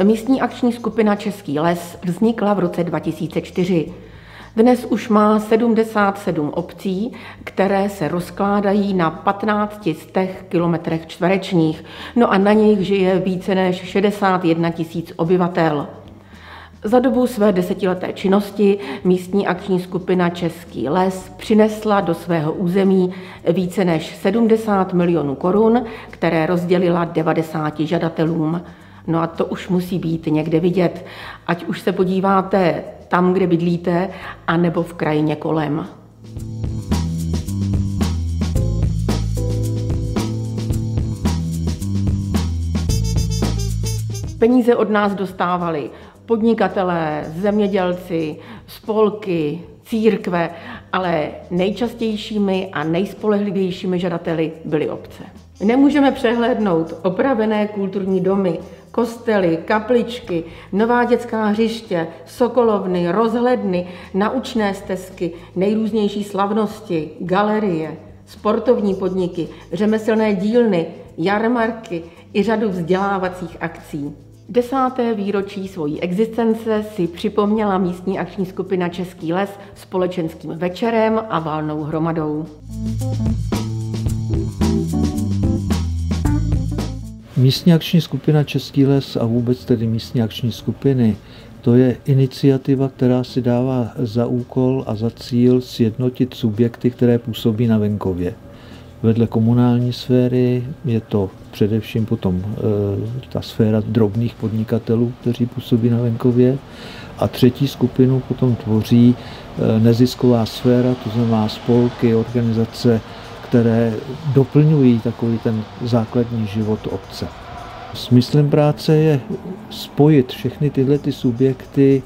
Místní akční skupina Český les vznikla v roce 2004. Dnes už má 77 obcí, které se rozkládají na 1500 kilometrech čtverečních, no a na nich žije více než 61 000 obyvatel. Za dobu své desetileté činnosti místní akční skupina Český les přinesla do svého území více než 70 milionů korun, které rozdělila 90 žadatelům. No a to už musí být někde vidět, ať už se podíváte tam, kde bydlíte, anebo v krajině kolem. Peníze od nás dostávali podnikatelé, zemědělci, spolky, církve, ale nejčastějšími a nejspolehlivějšími žadateli byly obce. Nemůžeme přehlédnout opravené kulturní domy, kostely, kapličky, nová dětská hřiště, sokolovny, rozhledny, naučné stezky, nejrůznější slavnosti, galerie, sportovní podniky, řemeslné dílny, jarmarky i řadu vzdělávacích akcí. 10. výročí svojí existence si připomněla místní akční skupina Český les společenským večerem a valnou hromadou. Místní akční skupina Český les a vůbec tedy místní akční skupiny, to je iniciativa, která si dává za úkol a za cíl sjednotit subjekty, které působí na venkově. Vedle komunální sféry je to především potom ta sféra drobných podnikatelů, kteří působí na venkově. A třetí skupinu potom tvoří nezisková sféra, to znamená spolky, organizace, které doplňují takový ten základní život obce. Smyslem práce je spojit všechny tyhle subjekty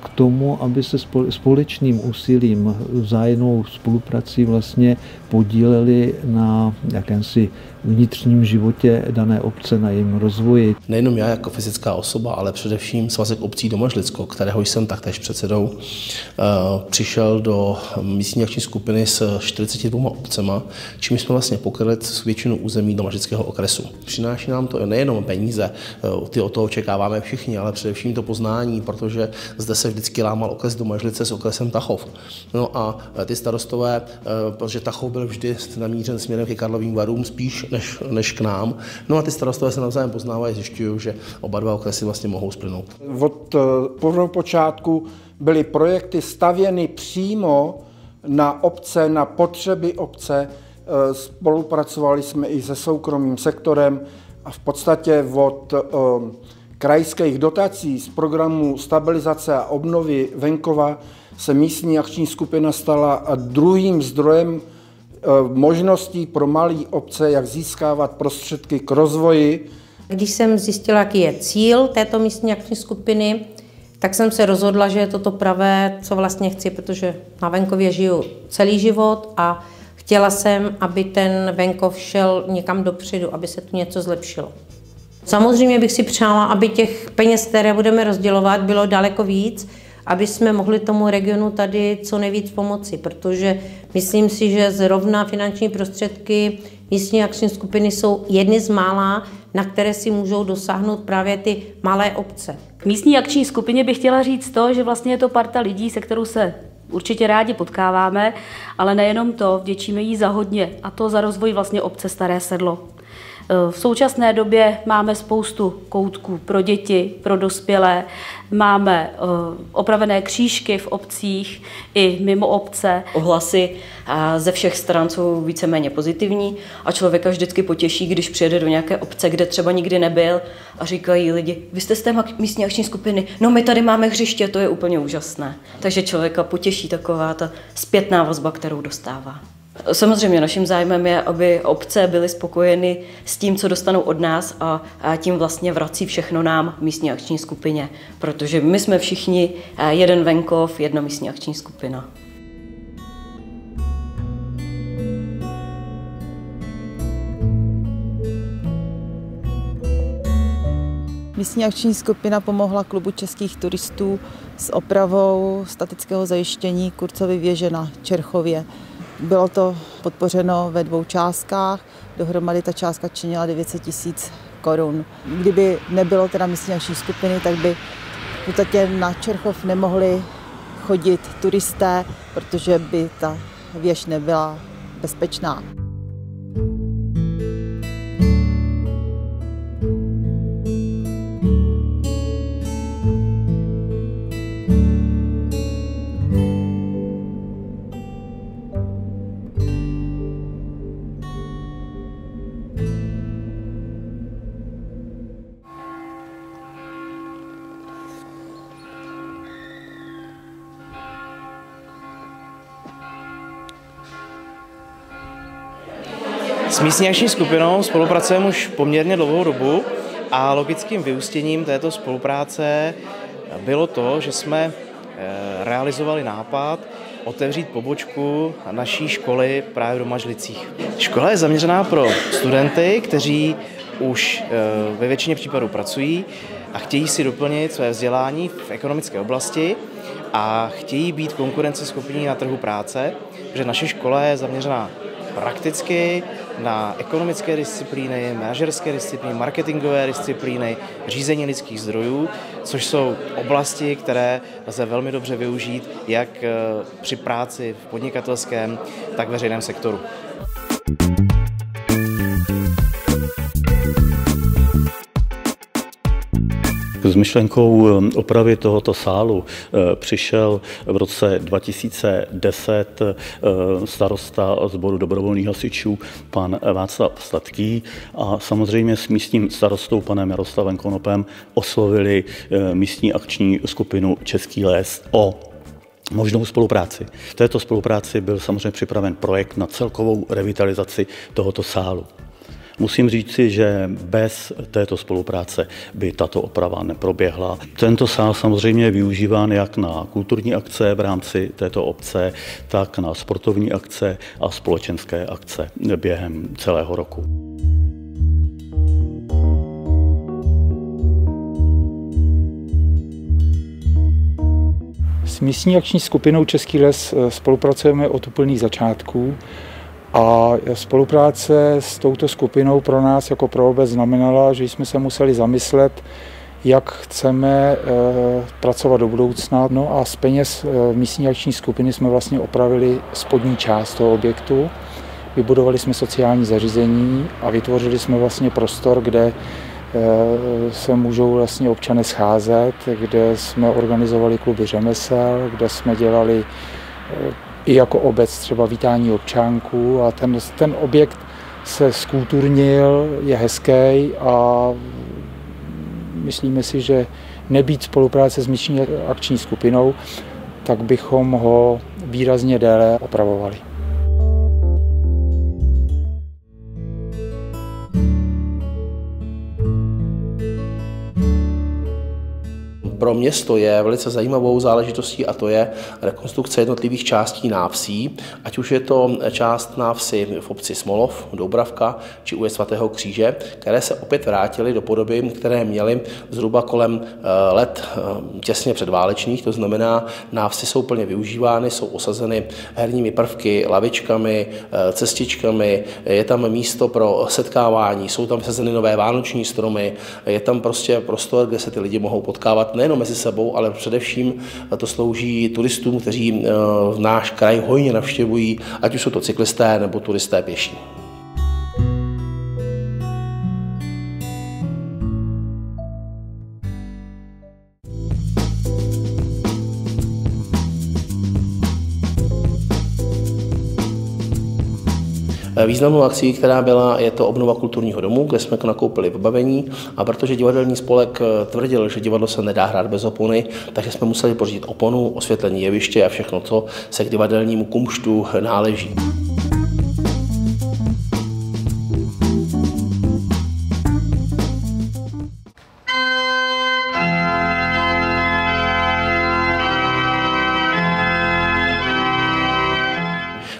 k tomu, aby se společným úsilím, vzájemnou spoluprací vlastně podíleli na jakémsi vnitřním životě dané obce, na jejím rozvoji. Nejenom já jako fyzická osoba, ale především Svazek obcí Domažlicko, kterého jsem taktéž předsedou, přišel do místní akční skupiny s 42 obcema, čím jsme vlastně pokryli většinu území Domažlického okresu. Přináší nám to nejenom peníze, ty od toho očekáváme všichni, ale především to poznání, protože zde se vždycky lámal okres Domažlice s okresem Tachov. No a ty starostové, protože Tachov byl vždy namířen směrem ke Karlovým Varům spíš než k nám. No a ty starostové se navzájem poznávají a zjišťují, že oba dva okresy vlastně mohou splynout. Od počátku byly projekty stavěny přímo na obce, na potřeby obce. Spolupracovali jsme i se soukromým sektorem a v podstatě od krajských dotací z programu stabilizace a obnovy venkova se místní akční skupina stala druhým zdrojem možností pro malé obce, jak získávat prostředky k rozvoji. Když jsem zjistila, jaký je cíl této místní akční skupiny, tak jsem se rozhodla, že je to pravé, co vlastně chci, protože na venkově žiju celý život a chtěla jsem, aby ten venkov šel někam dopředu, aby se tu něco zlepšilo. Samozřejmě bych si přála, aby těch peněz, které budeme rozdělovat, bylo daleko víc, aby jsme mohli tomu regionu tady co nejvíc pomoci, protože myslím si, že zrovna finanční prostředky místní akční skupiny jsou jedny z mála, na které si můžou dosáhnout právě ty malé obce. K místní akční skupině bych chtěla říct to, že vlastně je to parta lidí, se kterou se určitě rádi potkáváme, ale nejenom to, vděčíme jí za hodně, a to za rozvoj vlastně obce Staré Sedlo. V současné době máme spoustu koutků pro děti, pro dospělé, máme opravené křížky v obcích i mimo obce. Ohlasy ze všech stran jsou víceméně pozitivní a člověka vždycky potěší, když přijede do nějaké obce, kde třeba nikdy nebyl a říkají lidi, vy jste z té místní akční skupiny, no my tady máme hřiště, to je úplně úžasné. Takže člověka potěší taková ta zpětná vazba, kterou dostává. Samozřejmě naším zájmem je, aby obce byly spokojeny s tím, co dostanou od nás a tím vlastně vrací všechno nám, místní akční skupině, protože my jsme všichni jeden venkov, jedna místní akční skupina. Místní akční skupina pomohla klubu českých turistů s opravou statického zajištění Kurcovy věže na Čerchově. Bylo to podpořeno ve 2 částkách, dohromady ta částka činila 900 000 korun. Kdyby nebylo teda místní akční skupiny, tak by v podstatě na Čerchov nemohli chodit turisté, protože by ta věž nebyla bezpečná. S místní akční skupinou spolupracujeme už poměrně dlouhou dobu a logickým vyústěním této spolupráce bylo to, že jsme realizovali nápad otevřít pobočku naší školy právě v Domažlicích. Škola je zaměřená pro studenty, kteří už ve většině případů pracují a chtějí si doplnit své vzdělání v ekonomické oblasti a chtějí být konkurenceschopní na trhu práce, protože naše škola je zaměřená prakticky na ekonomické disciplíny, manažerské disciplíny, marketingové disciplíny, řízení lidských zdrojů, což jsou oblasti, které lze velmi dobře využít jak při práci v podnikatelském, tak veřejném sektoru. S myšlenkou opravy tohoto sálu přišel v roce 2010 starosta sboru dobrovolných hasičů pan Václav Sladký a samozřejmě s místním starostou panem Jaroslavem Konopem oslovili místní akční skupinu Český les o možnou spolupráci. V této spolupráci byl samozřejmě připraven projekt na celkovou revitalizaci tohoto sálu. Musím říci, že bez této spolupráce by tato oprava neproběhla. Tento sál samozřejmě je využíván jak na kulturní akce v rámci této obce, tak na sportovní akce a společenské akce během celého roku. S místní akční skupinou Český les spolupracujeme od úplných začátků. A spolupráce s touto skupinou pro nás jako pro obec znamenala, že jsme se museli zamyslet, jak chceme pracovat do budoucna. No a z peněz místní akční skupiny jsme vlastně opravili spodní část toho objektu. Vybudovali jsme sociální zařízení a vytvořili jsme vlastně prostor, kde se můžou vlastně občané scházet, kde jsme organizovali kluby řemesel, kde jsme dělali i jako obec třeba vítání občánků a ten objekt se zkulturnil, je hezký a myslíme si, že nebýt spolupráce s místní akční skupinou, tak bychom ho výrazně déle opravovali. Pro město je velice zajímavou záležitostí a to je rekonstrukce jednotlivých částí návsí, ať už je to část návsi v obci Smolov, Doubravka či u svatého Kříže, které se opět vrátily do podoby, které měly zhruba kolem let těsně předválečných, to znamená, návsi jsou plně využívány, jsou osazeny herními prvky, lavičkami, cestičkami, je tam místo pro setkávání, jsou tam vysazeny nové vánoční stromy, je tam prostě prostor, kde se ty lidi mohou potkávat nejenom mezi sebou, ale především to slouží turistům, kteří náš kraj hojně navštěvují, ať už jsou to cyklisté nebo turisté pěší. Významnou akcí, která byla, je to obnova kulturního domu, kde jsme nakoupili vybavení a protože divadelní spolek tvrdil, že divadlo se nedá hrát bez opony, takže jsme museli pořídit oponu, osvětlení jeviště a všechno, co se k divadelnímu kumštu náleží.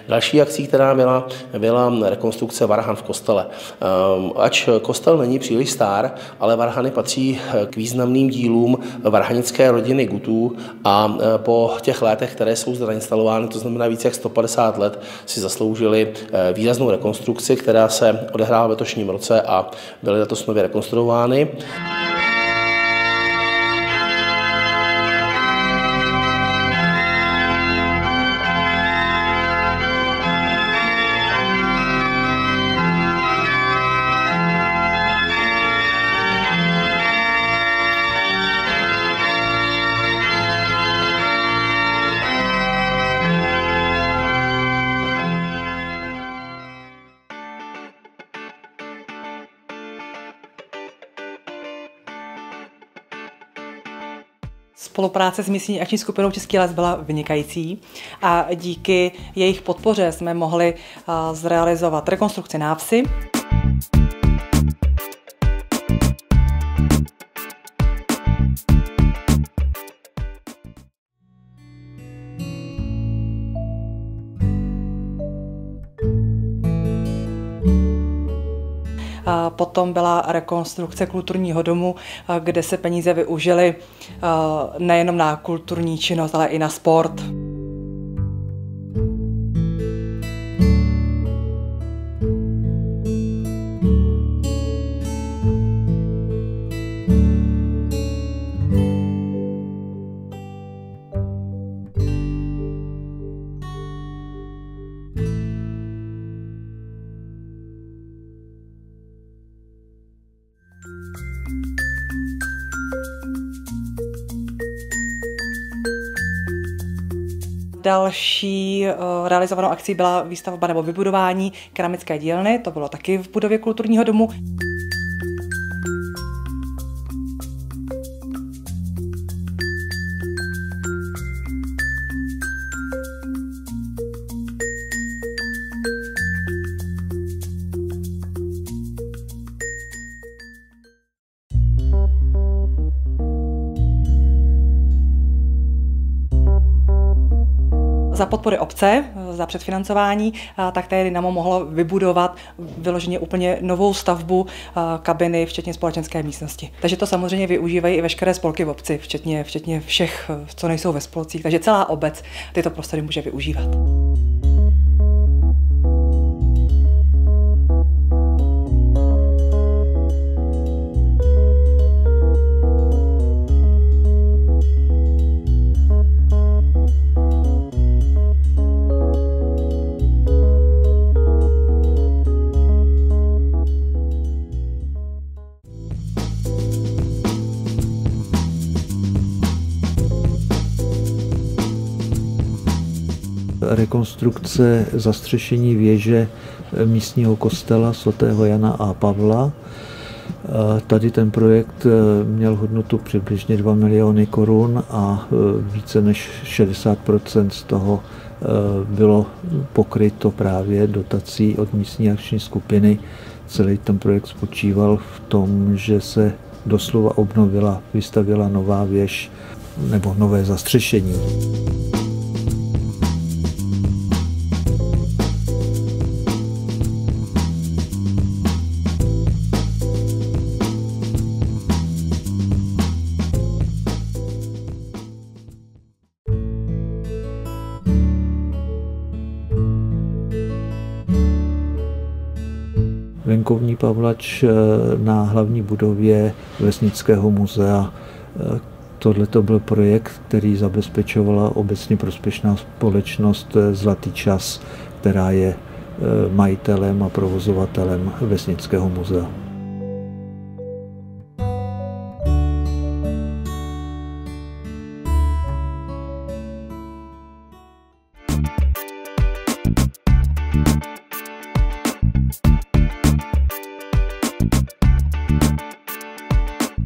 Další akcí, která byla rekonstrukce varhan v kostele. Ač kostel není příliš star, ale varhany patří k významným dílům varhanické rodiny Gutů a po těch letech, které jsou zde instalovány, to znamená více jak 150 let, si zasloužili výraznou rekonstrukci, která se odehrála v letošním roce a byly letos nově rekonstruovány. Spolupráce s místní akční skupinou Český les byla vynikající a díky jejich podpoře jsme mohli zrealizovat rekonstrukci návsi. Potom byla rekonstrukce kulturního domu, kde se peníze využily nejenom na kulturní činnost, ale i na sport. Další realizovanou akcí byla výstavba nebo vybudování keramické dílny, to bylo taky v budově kulturního domu. Za podpory obce, za předfinancování, tak tady Dynamo mohlo vybudovat vyloženě úplně novou stavbu kabiny, včetně společenské místnosti. Takže to samozřejmě využívají i veškeré spolky v obci, včetně všech, co nejsou ve spolcích. Takže celá obec tyto prostory může využívat. Rekonstrukce zastřešení věže místního kostela svatého Jana a Pavla. Tady ten projekt měl hodnotu přibližně 2 miliony korun a více než 60% z toho bylo pokryto právě dotací od místní akční skupiny. Celý ten projekt spočíval v tom, že se doslova obnovila, vystavěla nová věž nebo nové zastřešení. Venkovní pavlač na hlavní budově Vesnického muzea. Tohle to byl projekt, který zabezpečovala obecně prospěšná společnost Zlatý čas, která je majitelem a provozovatelem Vesnického muzea.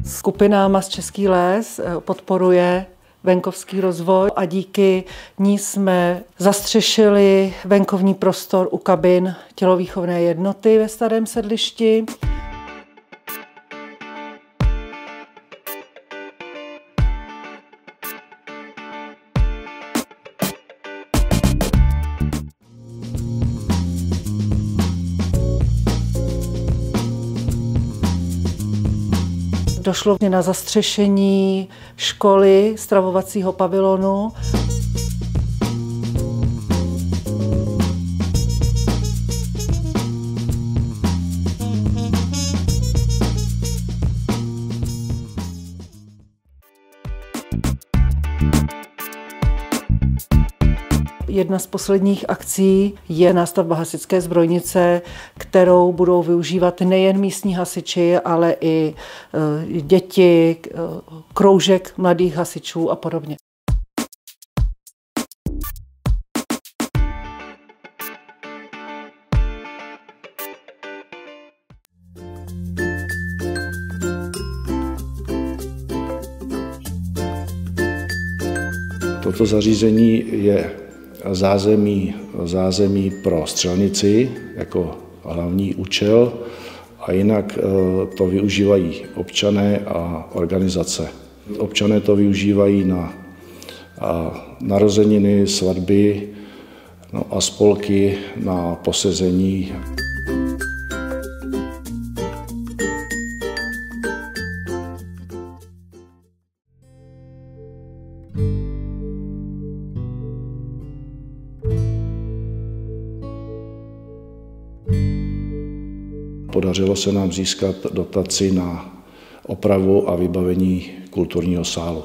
Skupina MAS Český les podporuje venkovský rozvoj a díky ní jsme zastřešili venkovní prostor u kabin tělovýchovné jednoty ve Starém Sedlišti. Došlo na zastřešení školy, stravovacího pavilonu. Jedna z posledních akcí je nástavba hasičské zbrojnice, kterou budou využívat nejen místní hasiči, ale i děti, kroužek mladých hasičů a podobně. Toto zařízení je zázemí pro střelnici jako hlavní účel a jinak to využívají občané a organizace. Občané to využívají na narozeniny, svatby a spolky na posezení. Podařilo se nám získat dotaci na opravu a vybavení kulturního sálu.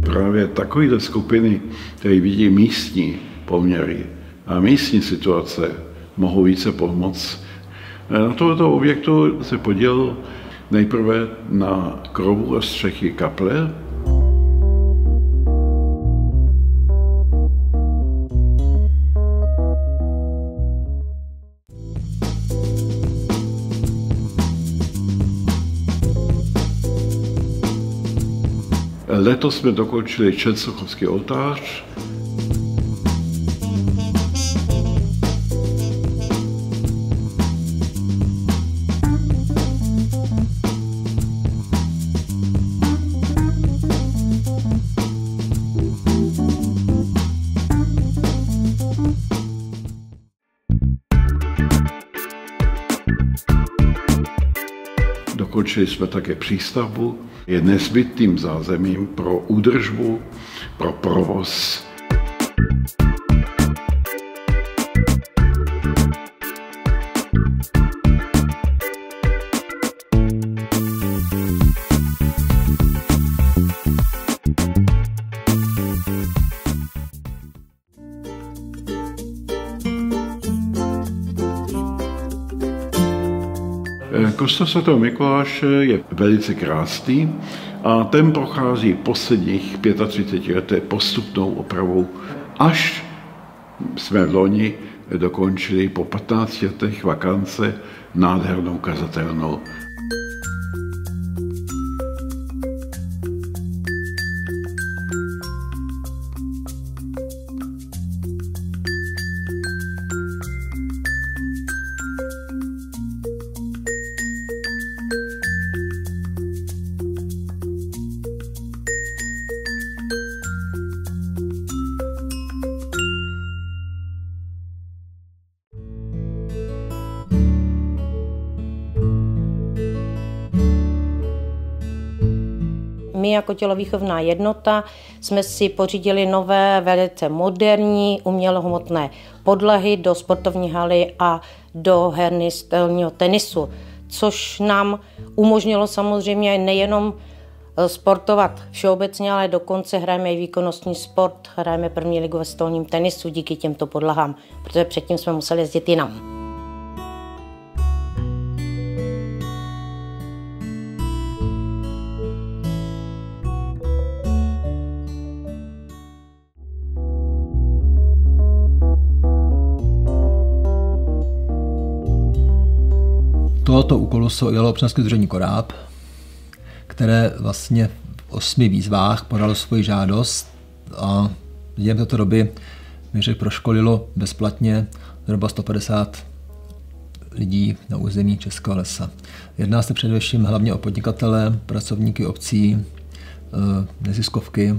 Právě takovéhle skupiny, které vidí místní poměry a místní situace, mohou více pomoct. Na tohoto objektu se podílel nejprve na krovu a střechy kaple. Letos jsme dokončili Čenstochovský oltář. Dokončili jsme také přístavbu. Je nezbytným zázemím pro údržbu, pro provoz. Kostel svatého Mikuláše je velice krásný a ten prochází posledních 35 let postupnou opravou, až jsme v loni dokončili po 15 letech vakance nádhernou kazatelnou. My jako tělovýchovná jednota jsme si pořídili nové, velice moderní umělohmotné podlahy do sportovní haly a do herny stolního tenisu, což nám umožnilo samozřejmě nejenom sportovat všeobecně, ale dokonce hrajeme i výkonnostní sport, hrajeme první ligu ve stolním tenisu díky těmto podlahám, protože předtím jsme museli jezdit jinam. Tohoto úkolu se ujalo občanské sdružení Koráb, které vlastně v 8 výzvách podalo svoji žádost a během této doby mi proškolilo bezplatně zhruba 150 lidí na území Českého lesa. Jedná se především hlavně o podnikatele, pracovníky obcí, neziskovky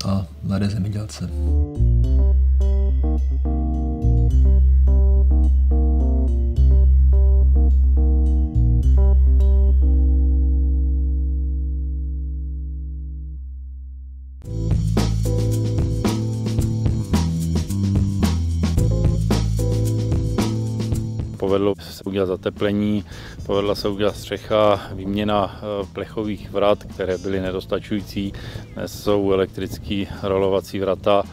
a mladé zemědělce. Povedlo se udělat zateplení, povedla se udělat střecha, výměna plechových vrat, které byly nedostačující. Dnes jsou elektrické rolovací vrata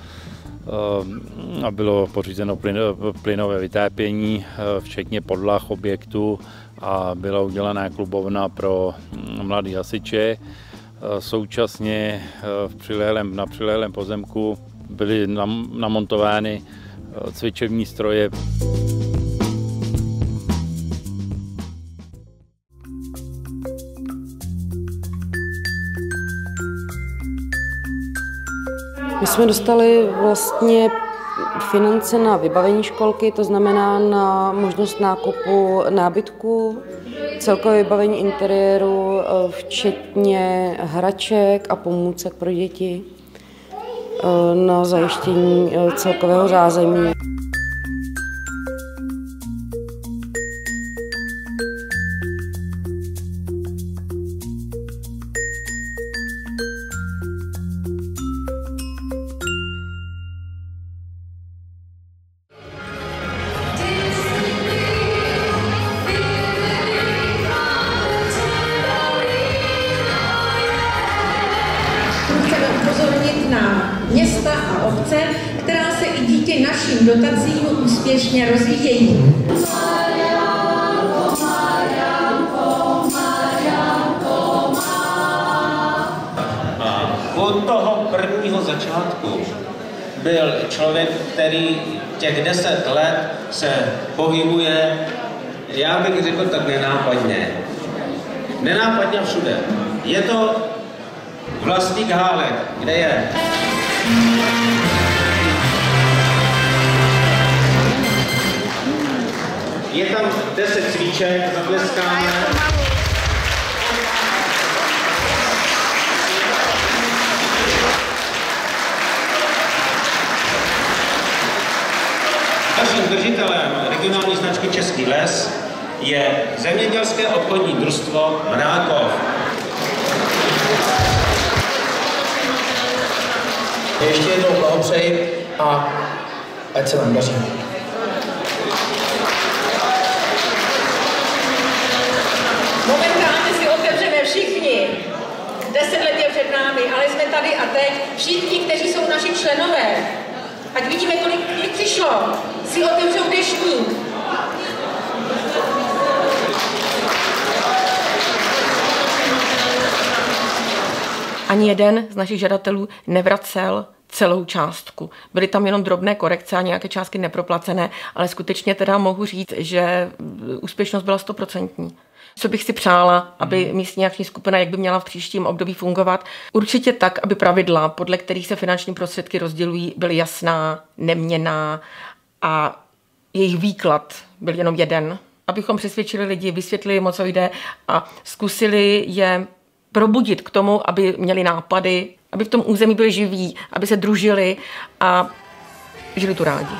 a bylo pořízeno plynové vytápění, včetně podlah objektu, a byla udělaná klubovna pro mladé hasiče. Současně na přilehlém pozemku byly namontovány cvičební stroje. My jsme dostali vlastně finance na vybavení školky, to znamená na možnost nákupu nábytku, celkové vybavení interiéru, včetně hraček a pomůcek pro děti, na zajištění celkového zázemí. Na města a obce, která se i díky našim dotacím úspěšně rozvíjejí. Od toho prvního začátku byl člověk, který těch 10 let se pohybuje, já bych řekl tak nenápadně. Nenápadně všude. Je to Vlastník Hálek, kde je? Je tam 10 cvíček, zatleskáme. Naším držitelem regionální značky Český les je zemědělské obchodní družstvo Mrákov. Ještě jednou blahopřeji a ať se vám daří. Momentálně si otevřeme všichni. 10 let je před námi, ale jsme tady a teď. Všichni, kteří jsou naši členové, ať vidíme, kolik přišlo, si otevřou deštník. Ani jeden z našich žadatelů nevracel celou částku. Byly tam jenom drobné korekce a nějaké částky neproplacené, ale skutečně teda mohu říct, že úspěšnost byla 100%. Co bych si přála, aby místní akční skupina, jak by měla v příštím období fungovat? Určitě tak, aby pravidla, podle kterých se finanční prostředky rozdělují, byly jasná, neměnná a jejich výklad byl jenom jeden. Abychom přesvědčili lidi, vysvětlili jim, o co jde a zkusili je probudit k tomu, aby měli nápady, aby v tom území byli živí, aby se družili a žili tu rádi.